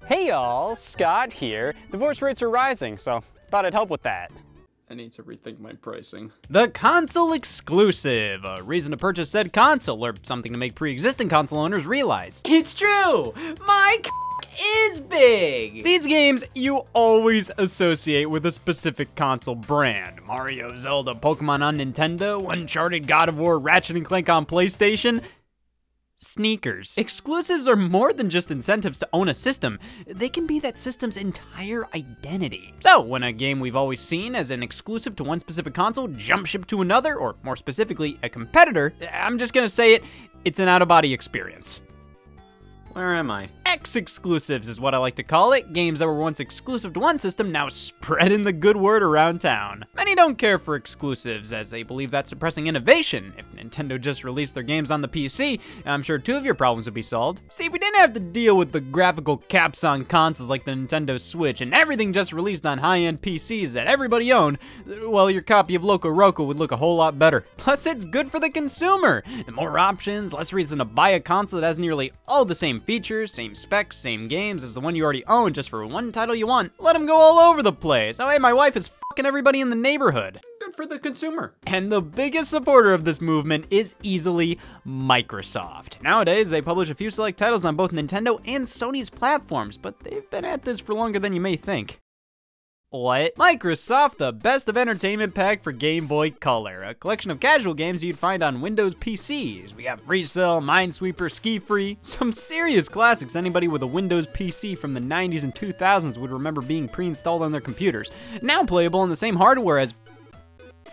Hey y'all, Scott here. Divorce rates are rising, so thought I'd help with that. I need to rethink my pricing. The console exclusive, a reason to purchase said console, or something to make pre-existing console owners realize. It's true! My is big! These games you always associate with a specific console brand. Mario, Zelda, Pokemon on Nintendo, Uncharted, God of War, Ratchet & Clank on PlayStation. Sneakers. Exclusives are more than just incentives to own a system. They can be that system's entire identity. So, when a game we've always seen as an exclusive to one specific console jump ship to another, or more specifically, a competitor, I'm just gonna say it, it's an out-of-body experience. Where am I? X-exclusives is what I like to call it. Games that were once exclusive to one system now spreading the good word around town. Many don't care for exclusives as they believe that's suppressing innovation. If Nintendo just released their games on the PC, I'm sure two of your problems would be solved. See, if we didn't have to deal with the graphical caps on consoles like the Nintendo Switch and everything just released on high-end PCs that everybody owned, well, your copy of Loco Roco would look a whole lot better. Plus, it's good for the consumer. The more options, less reason to buy a console that has nearly all the same features, same specs, same games as the one you already own just for one title you want. Let them go all over the place. Oh hey, my wife is fucking everybody in the neighborhood. Good for the consumer. And the biggest supporter of this movement is easily Microsoft. Nowadays, they publish a few select titles on both Nintendo and Sony's platforms, but they've been at this for longer than you may think. What? Microsoft, the best of entertainment pack for Game Boy Color, a collection of casual games you'd find on Windows PCs. We got Free Cell, Minesweeper, Ski Free, some serious classics anybody with a Windows PC from the 90s and 2000s would remember being pre-installed on their computers, now playable on the same hardware as...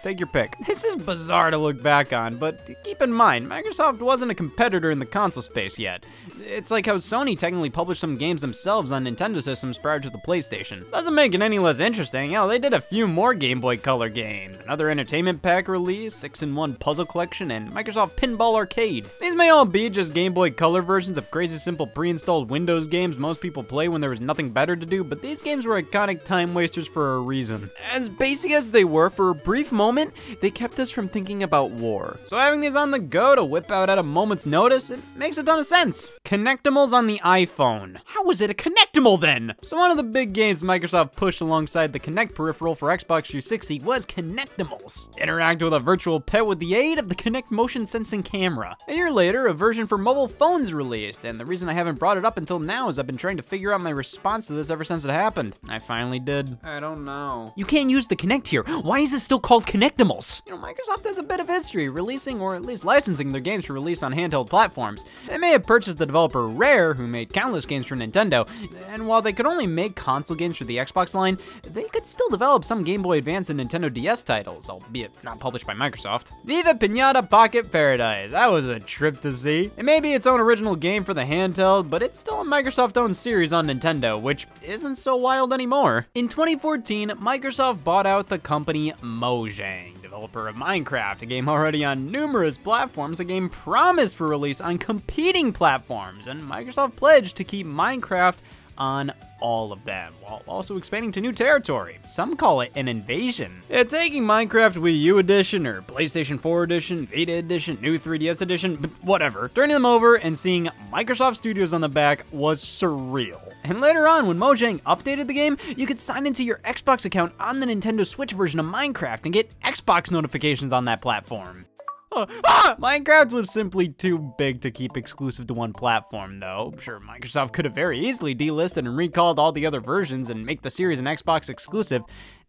take your pick. This is bizarre to look back on, but keep in mind, Microsoft wasn't a competitor in the console space yet. It's like how Sony technically published some games themselves on Nintendo systems prior to the PlayStation. Doesn't make it any less interesting. Hell, they did a few more Game Boy Color games, another entertainment pack release, 6-in-1 puzzle collection, and Microsoft Pinball Arcade. These may all be just Game Boy Color versions of crazy simple pre-installed Windows games most people play when there was nothing better to do, but these games were iconic time wasters for a reason. As basic as they were, for a brief moment, they kept us from thinking about war. So having these on the go to whip out at a moment's notice, it makes a ton of sense. Connectimals on the iPhone. How was it a Connectimal then? So one of the big games Microsoft pushed alongside the Kinect peripheral for Xbox 360 was Connectimals. Interact with a virtual pet with the aid of the Kinect motion sensing camera. A year later, a version for mobile phones released, and the reason I haven't brought it up until now is I've been trying to figure out my response to this ever since it happened. I finally did. I don't know. You can't use the Kinect here. Why is it still called Connectimals? You know, Microsoft has a bit of history releasing or at least licensing their games for release on handheld platforms. They may have purchased the developer Rare, who made countless games for Nintendo, and while they could only make console games for the Xbox line, they could still develop some Game Boy Advance and Nintendo DS titles, albeit not published by Microsoft. Viva Piñata Pocket Paradise. That was a trip to see. It may be its own original game for the handheld, but it's still a Microsoft-owned series on Nintendo, which isn't so wild anymore. In 2014, Microsoft bought out the company Mojang, developer of Minecraft, a game already on numerous platforms, a game promised for release on competing platforms, and Microsoft pledged to keep Minecraft on all of them, while also expanding to new territory. Some call it an invasion. Yeah, taking Minecraft Wii U Edition, or PlayStation 4 Edition, Vita Edition, new 3DS Edition, whatever, turning them over and seeing Microsoft Studios on the back was surreal. And later on, when Mojang updated the game, you could sign into your Xbox account on the Nintendo Switch version of Minecraft and get Xbox notifications on that platform. Minecraft was simply too big to keep exclusive to one platform, though. Sure, Microsoft could have very easily delisted and recalled all the other versions and make the series an Xbox exclusive.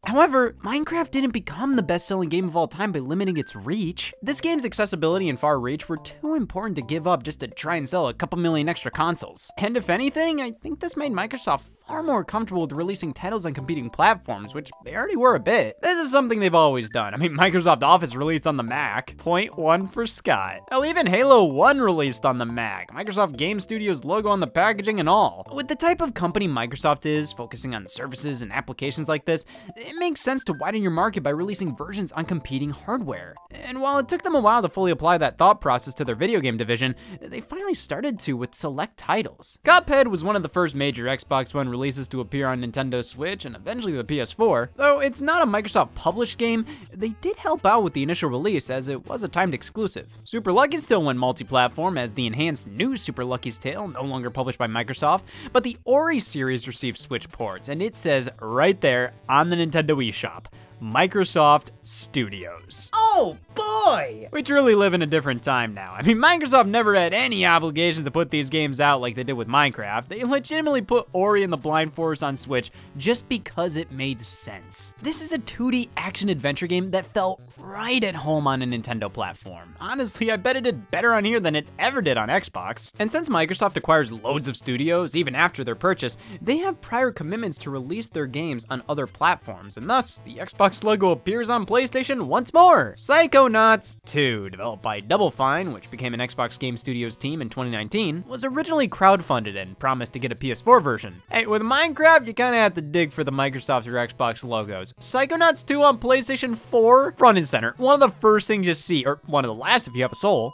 However, Minecraft didn't become the best-selling game of all time by limiting its reach. This game's accessibility and far reach were too important to give up just to try and sell a couple million extra consoles. And if anything, I think this made Microsoft far more comfortable with releasing titles on competing platforms, which they already were a bit. This is something they've always done. I mean, Microsoft Office released on the Mac. Point 1 for Scott. Hell, even Halo 1 released on the Mac. Microsoft Game Studios logo on the packaging and all. With the type of company Microsoft is, focusing on services and applications like this, it makes sense to widen your market by releasing versions on competing hardware. And while it took them a while to fully apply that thought process to their video game division, they finally started to with select titles. Cuphead was one of the first major Xbox One releases to appear on Nintendo Switch and eventually the PS4. Though it's not a Microsoft-published game, they did help out with the initial release as it was a timed exclusive. Super Lucky's Tale went multi-platform as the enhanced new Super Lucky's Tale, no longer published by Microsoft, but the Ori series received Switch ports, and it says right there on the Nintendo eShop, Microsoft Studios. Oh boy! We truly live in a different time now. I mean, Microsoft never had any obligations to put these games out like they did with Minecraft. They legitimately put Ori and the Blind Forest on Switch just because it made sense. This is a 2D action-adventure game that felt right at home on a Nintendo platform. Honestly, I bet it did better on here than it ever did on Xbox. And since Microsoft acquires loads of studios, even after their purchase, they have prior commitments to release their games on other platforms, and thus, the Xbox logo appears on PlayStation once more. Psychonauts 2, developed by Double Fine, which became an Xbox Game Studios team in 2019, was originally crowdfunded and promised to get a PS4 version. Hey, with Minecraft, you kinda have to dig for the Microsoft or Xbox logos. Psychonauts 2 on PlayStation 4, front and center. One of the first things you see, or one of the last if you have a soul.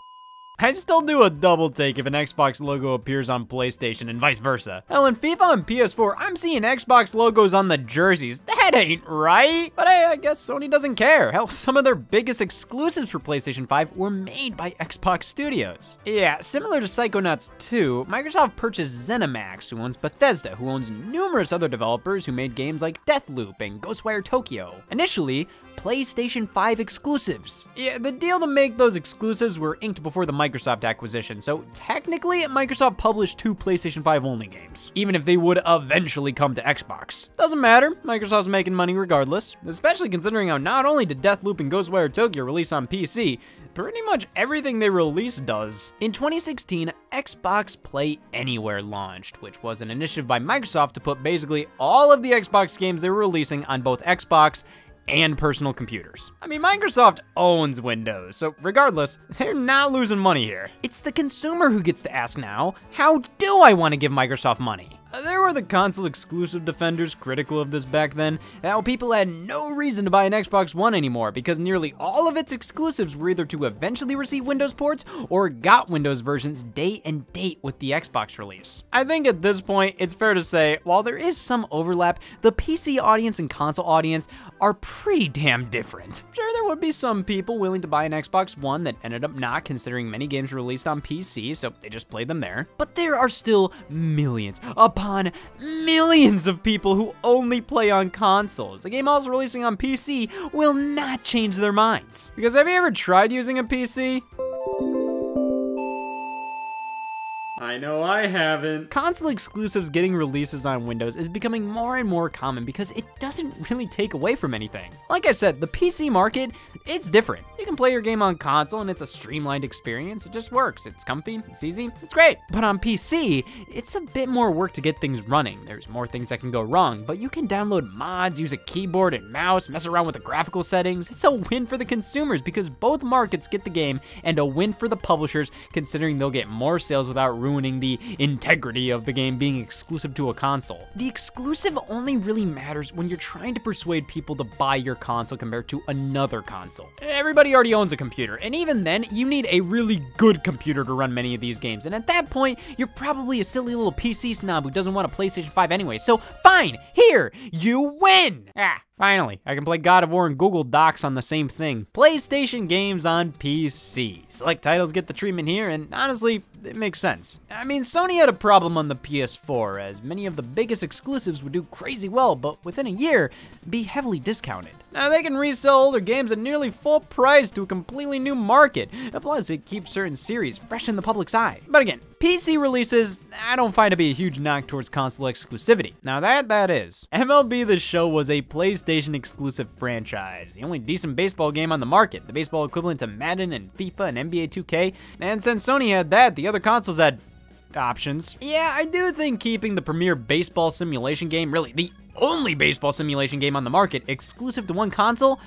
I'd still do a double take if an Xbox logo appears on PlayStation and vice versa. Hell, in FIFA on PS4, I'm seeing Xbox logos on the jerseys. That ain't right. But hey, I guess Sony doesn't care. Hell, some of their biggest exclusives for PlayStation 5 were made by Xbox Studios. Yeah, similar to Psychonauts 2, Microsoft purchased ZeniMax, who owns Bethesda, who owns numerous other developers who made games like Deathloop and Ghostwire Tokyo. Initially, PlayStation 5 exclusives. Yeah, the deal to make those exclusives were inked before the Microsoft acquisition, so technically Microsoft published 2 PlayStation 5 only games, even if they would eventually come to Xbox. Doesn't matter, Microsoft's making money regardless, especially considering how not only did Deathloop and Ghostwire Tokyo release on PC, pretty much everything they release does. In 2016, Xbox Play Anywhere launched, which was an initiative by Microsoft to put basically all of the Xbox games they were releasing on both Xbox and personal computers. I mean, Microsoft owns Windows, so regardless, they're not losing money here. It's the consumer who gets to ask now, how do I want to give Microsoft money? There were the console exclusive defenders critical of this back then, how people had no reason to buy an Xbox One anymore because nearly all of its exclusives were either to eventually receive Windows ports or got Windows versions day and date with the Xbox release. I think at this point, it's fair to say, while there is some overlap, the PC audience and console audience are pretty damn different. Sure, there would be some people willing to buy an Xbox One that ended up not, considering many games released on PC, so they just played them there. But there are still millions upon millions of people who only play on consoles. The game also releasing on PC will not change their minds. Because have you ever tried using a PC? I know I haven't. Console exclusives getting releases on Windows is becoming more and more common because it doesn't really take away from anything. Like I said, the PC market, it's different. You can play your game on console and it's a streamlined experience. It just works. It's comfy, it's easy, it's great. But on PC, it's a bit more work to get things running. There's more things that can go wrong, but you can download mods, use a keyboard and mouse, mess around with the graphical settings. It's a win for the consumers because both markets get the game, and a win for the publishers considering they'll get more sales without ruining the integrity of the game being exclusive to a console. The exclusive only really matters when you're trying to persuade people to buy your console compared to another console. Everybody already owns a computer, and even then, you need a really good computer to run many of these games, and at that point, you're probably a silly little PC snob who doesn't want a PlayStation 5 anyway, so fine, here, you win! Finally, I can play God of War and Google Docs on the same thing. PlayStation games on PC. Select titles get the treatment here, and honestly, it makes sense. I mean, Sony had a problem on the PS4, as many of the biggest exclusives would do crazy well, but within a year, be heavily discounted. Now, they can resell older games at nearly full price to a completely new market, plus it keeps certain series fresh in the public's eye. But again, PC releases, I don't find to be a huge knock towards console exclusivity. Now that is. MLB The Show was a PlayStation exclusive franchise, the only decent baseball game on the market, the baseball equivalent to Madden and FIFA and NBA 2K, and since Sony had that, the other consoles had options. Yeah, I do think keeping the premier baseball simulation game, really the only baseball simulation game on the market, exclusive to one console,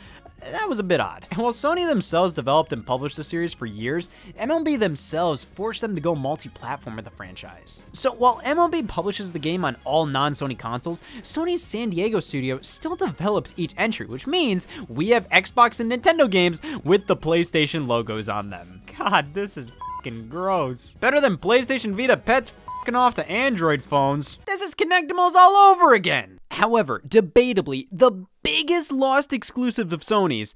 that was a bit odd. And while Sony themselves developed and published the series for years, MLB themselves forced them to go multi-platform with the franchise. So while MLB publishes the game on all non-Sony consoles, Sony's San Diego studio still develops each entry, which means we have Xbox and Nintendo games with the PlayStation logos on them. God, this is fucking gross. Better than PlayStation Vita Pet's f***ing off to Android phones. This is Connectimals all over again. However, debatably, the biggest lost exclusive of Sony's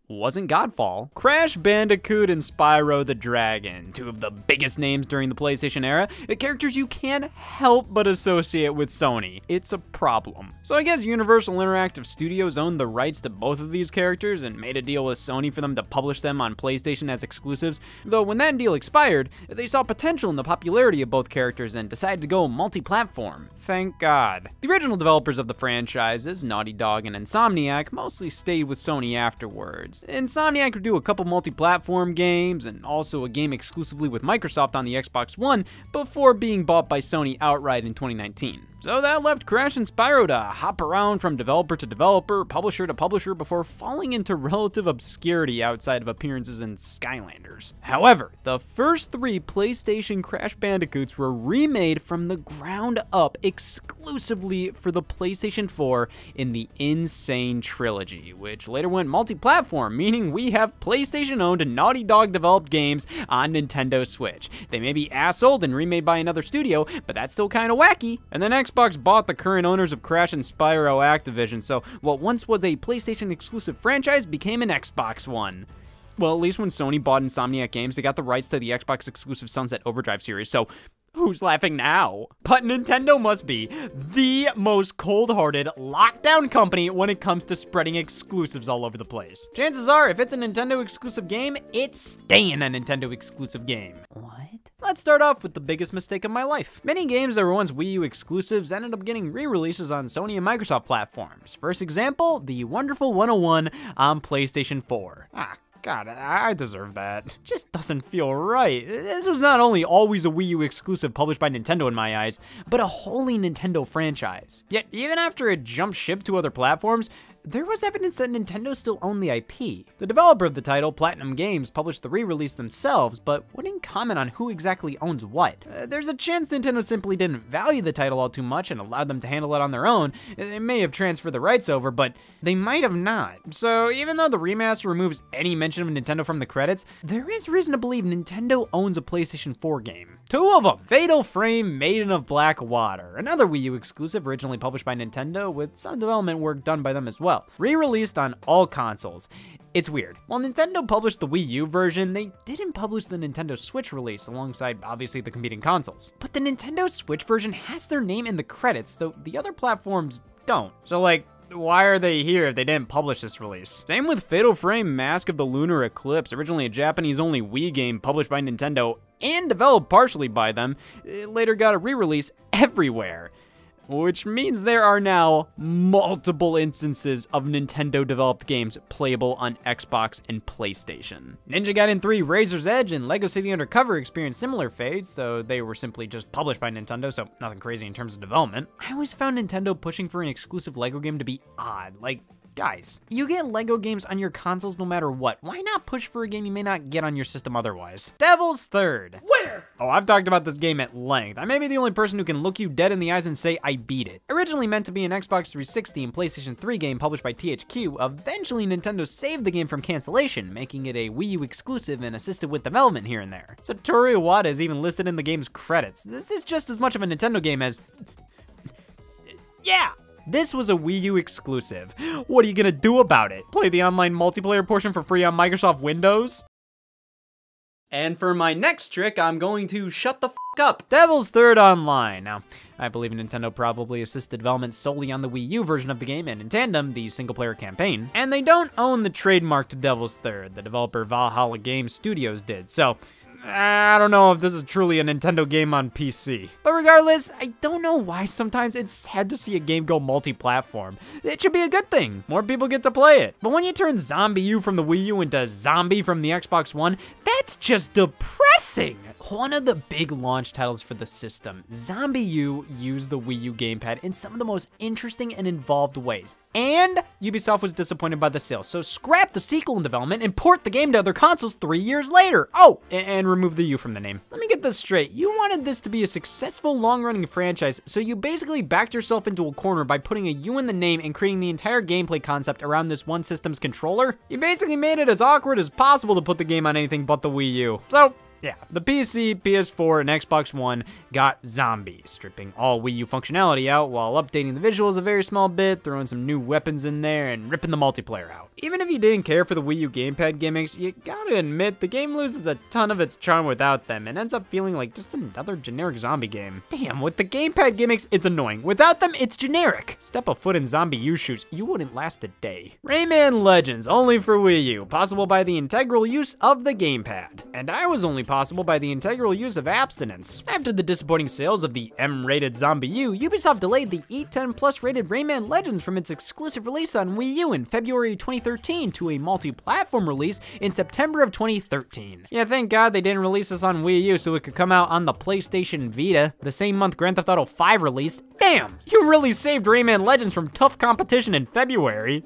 wasn't Godfall. Crash Bandicoot and Spyro the Dragon, two of the biggest names during the PlayStation era, the characters you can't help but associate with Sony. It's a problem. So I guess Universal Interactive Studios owned the rights to both of these characters and made a deal with Sony for them to publish them on PlayStation as exclusives, though when that deal expired, they saw potential in the popularity of both characters and decided to go multi-platform. Thank God. The original developers of the franchises, Naughty Dog and Insomniac, mostly stayed with Sony afterwards. Insomniac would do a couple multi-platform games and also a game exclusively with Microsoft on the Xbox One before being bought by Sony outright in 2019. So that left Crash and Spyro to hop around from developer to developer, publisher to publisher before falling into relative obscurity outside of appearances in Skylanders. However, the first 3 PlayStation Crash Bandicoots were remade from the ground up exclusively for the PlayStation 4 in the Insane Trilogy, which later went multi-platform, meaning we have PlayStation-owned and Naughty Dog-developed games on Nintendo Switch. They may be ass-old and remade by another studio, but that's still kind of wacky. And then Xbox bought the current owners of Crash and Spyro Activision, so what once was a PlayStation exclusive franchise became an Xbox one. Well, at least when Sony bought Insomniac Games, they got the rights to the Xbox exclusive Sunset Overdrive series, so who's laughing now? But Nintendo must be the most cold-hearted lockdown company when it comes to spreading exclusives all over the place. Chances are, if it's a Nintendo exclusive game, it's staying a Nintendo exclusive game. What? Let's start off with the biggest mistake of my life. Many games that were once Wii U exclusives ended up getting re-releases on Sony and Microsoft platforms. First example, the wonderful 101 on PlayStation 4. God, I deserve that. Just doesn't feel right. This was not only always a Wii U exclusive published by Nintendo in my eyes, but a wholly Nintendo franchise. Yet, even after it jumped ship to other platforms, there was evidence that Nintendo still owned the IP. The developer of the title, Platinum Games, published the re-release themselves, but wouldn't comment on who exactly owns what. There's a chance Nintendo simply didn't value the title all too much and allowed them to handle it on their own. They may have transferred the rights over, but they might have not. So even though the remaster removes any mention of Nintendo from the credits, there is reason to believe Nintendo owns a PlayStation 4 game. 2 of them! Fatal Frame Maiden of Black Water, another Wii U exclusive originally published by Nintendo with some development work done by them as well. Re-released on all consoles. It's weird. While Nintendo published the Wii U version, they didn't publish the Nintendo Switch release alongside, obviously, the competing consoles. But the Nintendo Switch version has their name in the credits, though the other platforms don't. So, like, why are they here if they didn't publish this release? Same with Fatal Frame Mask of the Lunar Eclipse, originally a Japanese-only Wii game published by Nintendo and developed partially by them. It later got a re-release everywhere, which means there are now multiple instances of Nintendo-developed games playable on Xbox and PlayStation. Ninja Gaiden 3 Razor's Edge and Lego City Undercover experienced similar fates, though they were simply just published by Nintendo, so nothing crazy in terms of development. I always found Nintendo pushing for an exclusive Lego game to be odd. Like, guys, you get Lego games on your consoles no matter what. Why not push for a game you may not get on your system otherwise? Devil's Third. Where? Oh, I've talked about this game at length. I may be the only person who can look you dead in the eyes and say I beat it. Originally meant to be an Xbox 360 and PlayStation 3 game published by THQ, eventually Nintendo saved the game from cancellation, making it a Wii U exclusive and assisted with development here and there. Satoru Iwata is even listed in the game's credits. This is just as much of a Nintendo game as... yeah! This was a Wii U exclusive. What are you gonna do about it? Play the online multiplayer portion for free on Microsoft Windows? And for my next trick, I'm going to shut the f up. Devil's Third Online. Now, I believe Nintendo probably assisted development solely on the Wii U version of the game and in tandem, the single-player campaign. And they don't own the trademark to Devil's Third. The developer Valhalla Games Studios did, so I don't know if this is truly a Nintendo game on PC. But regardless, I don't know why sometimes it's sad to see a game go multi-platform. It should be a good thing. More people get to play it. But when you turn Zombie U from the Wii U into Zombie from the Xbox One, that's just depressing. One of the big launch titles for the system, Zombie U used the Wii U gamepad in some of the most interesting and involved ways. And Ubisoft was disappointed by the sales, so scrap the sequel in development and port the game to other consoles 3 years later. Oh, and remove the U from the name. Let me get this straight. You wanted this to be a successful, long-running franchise, so you basically backed yourself into a corner by putting a U in the name and creating the entire gameplay concept around this one system's controller? You basically made it as awkward as possible to put the game on anything but the Wii U. So, Yeah, the PC, PS4, and Xbox One got zombies, stripping all Wii U functionality out while updating the visuals a very small bit, throwing some new weapons in there, and ripping the multiplayer out. Even if you didn't care for the Wii U gamepad gimmicks, you gotta admit the game loses a ton of its charm without them and ends up feeling like just another generic zombie game. Damn, with the gamepad gimmicks, it's annoying. Without them, it's generic. Step a foot in zombie U shoes, you wouldn't last a day. Rayman Legends, only for Wii U, possible by the integral use of the gamepad. And I was only possible by the integral use of abstinence. After the disappointing sales of the M-rated Zombie U, Ubisoft delayed the E10+ rated Rayman Legends from its exclusive release on Wii U in February 2013 to a multi-platform release in September of 2013. Yeah, thank God they didn't release this on Wii U so it could come out on the PlayStation Vita, the same month Grand Theft Auto 5 released. Damn, you really saved Rayman Legends from tough competition in February.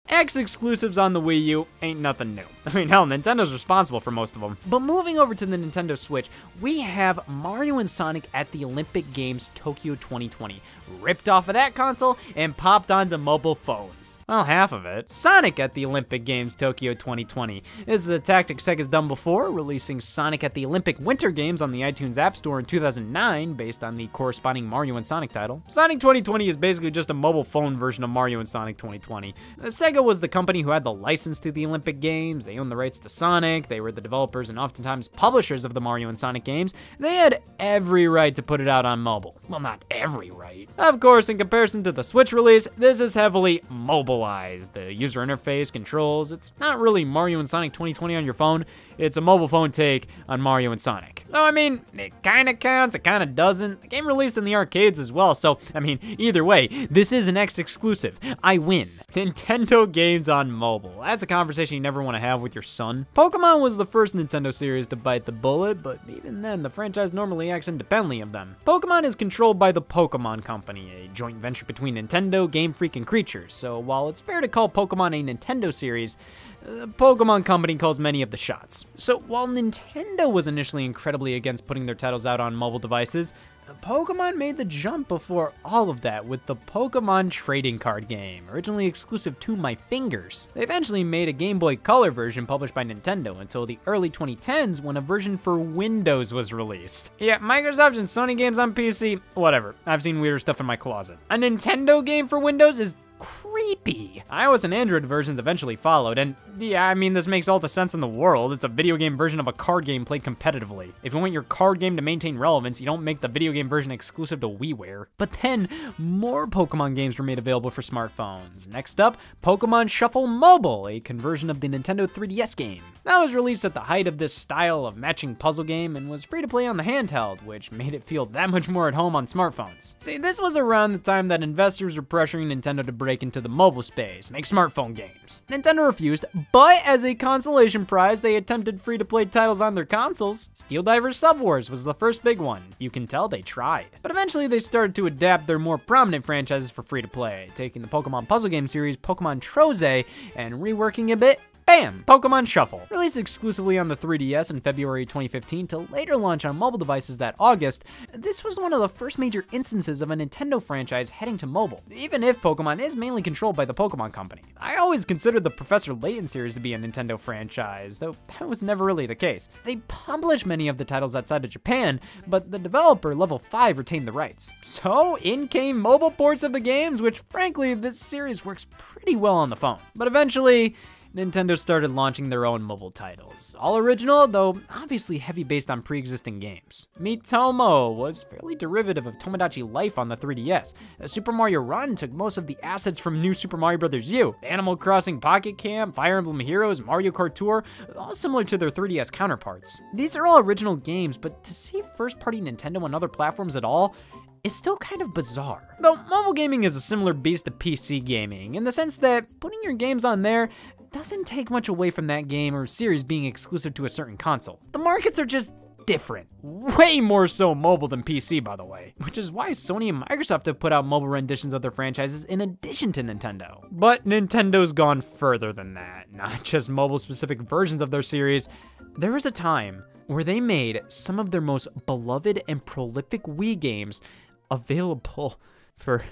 X exclusives on the Wii U ain't nothing new. I mean, hell, Nintendo's responsible for most of them. But moving over to the Nintendo Switch, we have Mario and Sonic at the Olympic Games Tokyo 2020. Ripped off of that console and popped onto mobile phones. Well, half of it. Sonic at the Olympic Games Tokyo 2020. This is a tactic Sega's done before, releasing Sonic at the Olympic Winter Games on the iTunes App Store in 2009, based on the corresponding Mario and Sonic title. Sonic 2020 is basically just a mobile phone version of Mario and Sonic 2020. Sega was the company who had the license to the Olympic Games, they owned the rights to Sonic, they were the developers and oftentimes publishers of the Mario and Sonic games. They had every right to put it out on mobile. Well, not every right. Of course, in comparison to the Switch release, this is heavily mobilized. The user interface, controls, it's not really Mario and Sonic 2020 on your phone, it's a mobile phone take on Mario and Sonic. So, I mean, it kinda counts, it kinda doesn't. The game released in the arcades as well, so, I mean, either way, this is an X exclusive. I win. Nintendo games on mobile. That's a conversation you never want to have with your son. Pokemon was the first Nintendo series to bite the bullet, but even then, the franchise normally acts independently of them. Pokemon is controlled by the Pokemon Company, a joint venture between Nintendo, Game Freak, and Creatures, so while it's fair to call Pokemon a Nintendo series, the Pokemon Company calls many of the shots. So while Nintendo was initially incredibly against putting their titles out on mobile devices, Pokemon made the jump before all of that with the Pokemon trading card game, originally exclusive to my fingers. They eventually made a Game Boy Color version published by Nintendo until the early 2010s when a version for Windows was released. Yeah, Microsoft and Sony games on PC, whatever. I've seen weirder stuff in my closet. A Nintendo game for Windows is creepy. iOS and Android versions eventually followed, and yeah, I mean, this makes all the sense in the world. It's a video game version of a card game played competitively. If you want your card game to maintain relevance, you don't make the video game version exclusive to WiiWare. But then, more Pokemon games were made available for smartphones. Next up, Pokemon Shuffle Mobile, a conversion of the Nintendo 3DS game. That was released at the height of this style of matching puzzle game and was free to play on the handheld, which made it feel that much more at home on smartphones. See, this was around the time that investors were pressuring Nintendo to break into the mobile space, make smartphone games. Nintendo refused, but as a consolation prize, they attempted free-to-play titles on their consoles. Steel Divers Sub-Wars was the first big one. You can tell they tried. But eventually they started to adapt their more prominent franchises for free-to-play, taking the Pokemon puzzle game series Pokemon Troze and reworking a bit. Bam! Pokemon Shuffle. Released exclusively on the 3DS in February 2015 to later launch on mobile devices that August, this was one of the first major instances of a Nintendo franchise heading to mobile, even if Pokemon is mainly controlled by the Pokemon Company. I always considered the Professor Layton series to be a Nintendo franchise, though that was never really the case. They published many of the titles outside of Japan, but the developer, Level 5, retained the rights. So in came mobile ports of the games, which frankly, this series works pretty well on the phone. But eventually, Nintendo started launching their own mobile titles. All original, though obviously heavy based on pre-existing games. Miitomo was fairly derivative of Tomodachi Life on the 3DS. Super Mario Run took most of the assets from New Super Mario Bros. U. Animal Crossing Pocket Camp, Fire Emblem Heroes, Mario Kart Tour, all similar to their 3DS counterparts. These are all original games, but to see first-party Nintendo on other platforms at all is still kind of bizarre. Though mobile gaming is a similar beast to PC gaming, in the sense that putting your games on there doesn't take much away from that game or series being exclusive to a certain console. The markets are just different. Way more so mobile than PC, by the way. Which is why Sony and Microsoft have put out mobile renditions of their franchises in addition to Nintendo. But Nintendo's gone further than that. Not just mobile-specific versions of their series. There was a time where they made some of their most beloved and prolific Wii games available for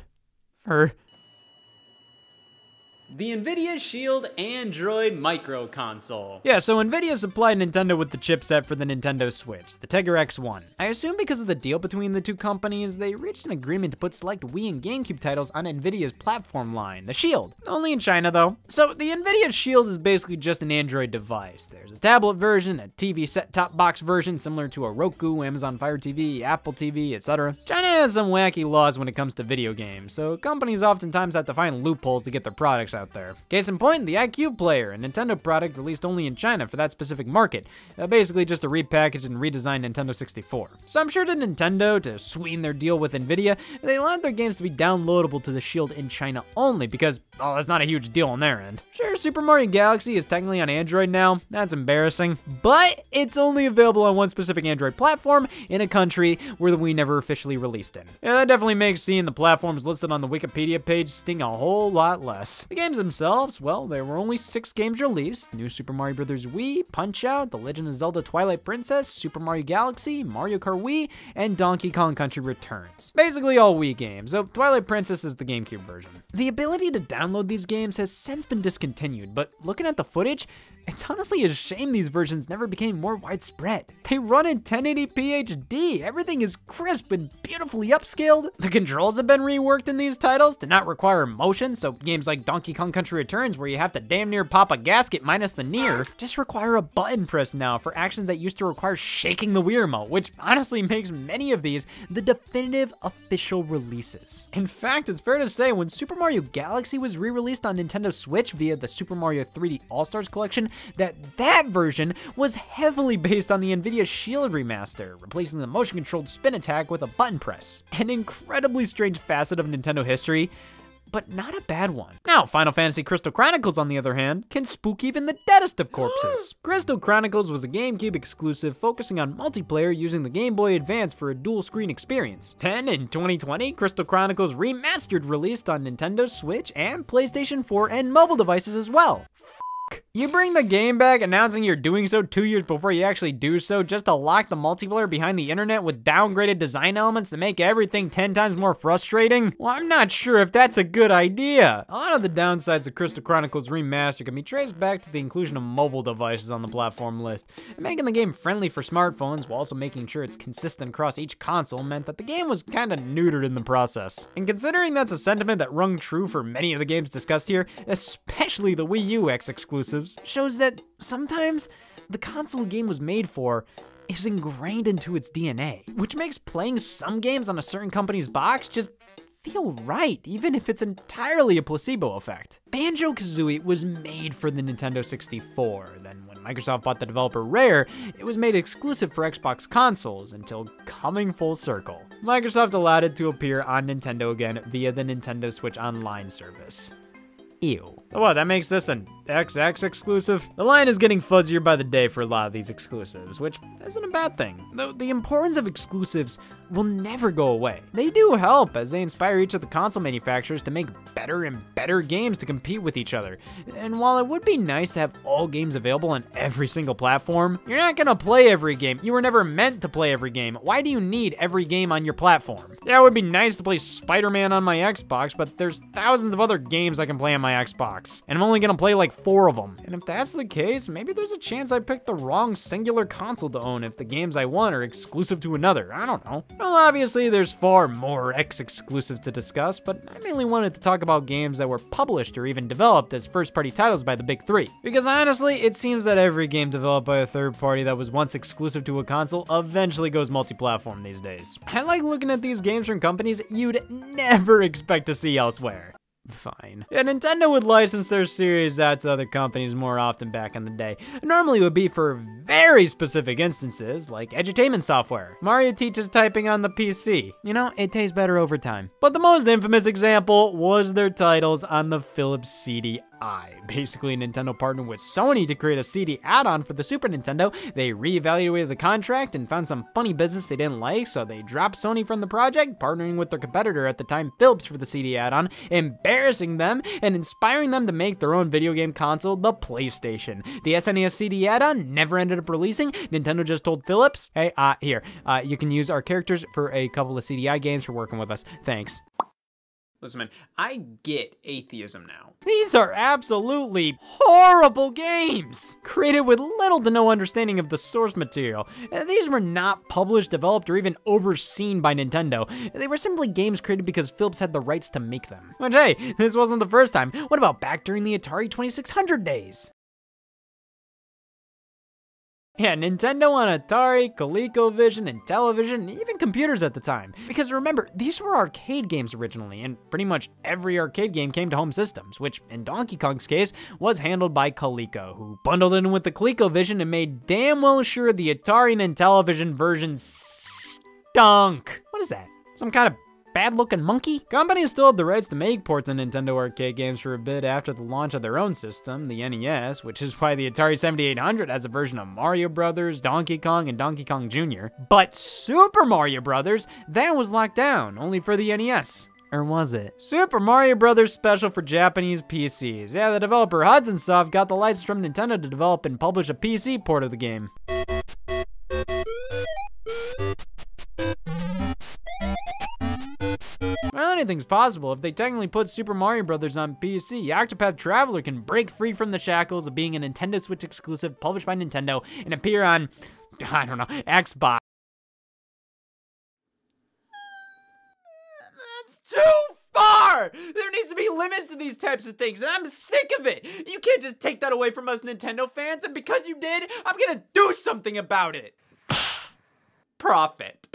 the Nvidia Shield Android micro console. Yeah, so Nvidia supplied Nintendo with the chipset for the Nintendo Switch, the Tegra X1. I assume because of the deal between the two companies, they reached an agreement to put select Wii and GameCube titles on Nvidia's platform line, the Shield. Only in China though. So the Nvidia Shield is basically just an Android device. There's a tablet version, a TV set-top box version similar to a Roku, Amazon Fire TV, Apple TV, etc. China has some wacky laws when it comes to video games, so companies oftentimes have to find loopholes to get their products out there. Case in point, the iQube player, a Nintendo product released only in China for that specific market. Basically just a repackaged and redesigned Nintendo 64. So I'm sure to Nintendo, to sweeten their deal with Nvidia, they allowed their games to be downloadable to the Shield in China only because, well, that's not a huge deal on their end. Sure, Super Mario Galaxy is technically on Android now, that's embarrassing, but it's only available on one specific Android platform in a country where the Wii never officially released in. Yeah, that definitely makes seeing the platforms listed on the Wikipedia page sting a whole lot less. The games themselves, well, there were only 6 games released: New Super Mario Bros. Wii, Punch-Out!, The Legend of Zelda Twilight Princess, Super Mario Galaxy, Mario Kart Wii, and Donkey Kong Country Returns. Basically all Wii games, though Twilight Princess is the GameCube version. The ability to download these games has since been discontinued, but looking at the footage, it's honestly a shame these versions never became more widespread. They run in 1080p HD, everything is crisp and beautifully upscaled. The controls have been reworked in these titles to not require motion, so games like Donkey Kong Country Returns, where you have to damn near pop a gasket minus the near, just require a button press now for actions that used to require shaking the Wii remote, which honestly makes many of these the definitive official releases. In fact, it's fair to say when Super Mario Galaxy was re-released on Nintendo Switch via the Super Mario 3D All-Stars collection, that version was heavily based on the Nvidia Shield remaster, replacing the motion-controlled spin attack with a button press. An incredibly strange facet of Nintendo history, but not a bad one. Now, Final Fantasy Crystal Chronicles, on the other hand, can spook even the deadest of corpses. Crystal Chronicles was a GameCube exclusive focusing on multiplayer using the Game Boy Advance for a dual-screen experience. Then, in 2020, Crystal Chronicles Remastered released on Nintendo Switch and PlayStation 4 and mobile devices as well. You bring the game back announcing you're doing so 2 years before you actually do so just to lock the multiplayer behind the internet with downgraded design elements that make everything 10 times more frustrating? Well, I'm not sure if that's a good idea. A lot of the downsides of Crystal Chronicles Remastered can be traced back to the inclusion of mobile devices on the platform list. And making the game friendly for smartphones while also making sure it's consistent across each console meant that the game was kinda neutered in the process. And considering that's a sentiment that rung true for many of the games discussed here, especially the Wii U X exclusives, shows that sometimes the console a game was made for is ingrained into its DNA, which makes playing some games on a certain company's box just feel right, even if it's entirely a placebo effect. Banjo-Kazooie was made for the Nintendo 64. Then when Microsoft bought the developer Rare, it was made exclusive for Xbox consoles until coming full circle. Microsoft allowed it to appear on Nintendo again via the Nintendo Switch Online service. Ew. So what, that makes this an XX exclusive? The line is getting fuzzier by the day for a lot of these exclusives, which isn't a bad thing. Though the importance of exclusives will never go away. They do help as they inspire each of the console manufacturers to make better and better games to compete with each other. And while it would be nice to have all games available on every single platform, you're not gonna play every game. You were never meant to play every game. Why do you need every game on your platform? Yeah, it would be nice to play Spider-Man on my Xbox, but there's thousands of other games I can play on my Xbox, and I'm only gonna play like 4 of them. And if that's the case, maybe there's a chance I picked the wrong singular console to own if the games I want are exclusive to another. I don't know. Well, obviously there's far more X-exclusives to discuss, but I mainly wanted to talk about games that were published or even developed as first-party titles by the big three. Because honestly, it seems that every game developed by a third party that was once exclusive to a console eventually goes multi-platform these days. I like looking at these games from companies you'd never expect to see elsewhere. Fine. Yeah, Nintendo would license their series out to other companies more often back in the day. Normally it would be for very specific instances, like edutainment software. Mario teaches typing on the PC. You know, it tastes better over time. But the most infamous example was their titles on the Philips CDI. Basically, Nintendo partnered with Sony to create a CD add-on for the Super Nintendo. They reevaluated the contract and found some funny business they didn't like, so they dropped Sony from the project, partnering with their competitor at the time, Philips, for the CD add-on, embarrassing them and inspiring them to make their own video game console, the PlayStation. The SNES CD add-on never ended up releasing. Nintendo just told Philips, hey, here, you can use our characters for a couple of CDI games for working with us. Thanks. Listen, man, I get atheism now. These are absolutely horrible games, created with little to no understanding of the source material. These were not published, developed, or even overseen by Nintendo. They were simply games created because Philips had the rights to make them. But hey, this wasn't the first time. What about back during the Atari 2600 days? Yeah, Nintendo on Atari, ColecoVision, and television, even computers at the time. Because remember, these were arcade games originally, and pretty much every arcade game came to home systems, which in Donkey Kong's case was handled by Coleco, who bundled it in with the ColecoVision and made damn well sure the Atari and Intellivision versions stunk. What is that? Some kind of bad-looking monkey? Companies still had the rights to make ports of Nintendo arcade games for a bit after the launch of their own system, the NES, which is why the Atari 7800 has a version of Mario Brothers, Donkey Kong, and Donkey Kong Jr. But Super Mario Brothers, that was locked down, only for the NES. Or was it? Super Mario Brothers special for Japanese PCs. Yeah, the developer Hudson Soft got the license from Nintendo to develop and publish a PC port of the game. Well, anything's possible. If they technically put Super Mario Brothers on PC, Octopad Traveler can break free from the shackles of being a Nintendo Switch exclusive published by Nintendo and appear on, I don't know, Xbox. That's too far! There needs to be limits to these types of things, and I'm sick of it! You can't just take that away from us Nintendo fans, and because you did, I'm gonna do something about it! Profit.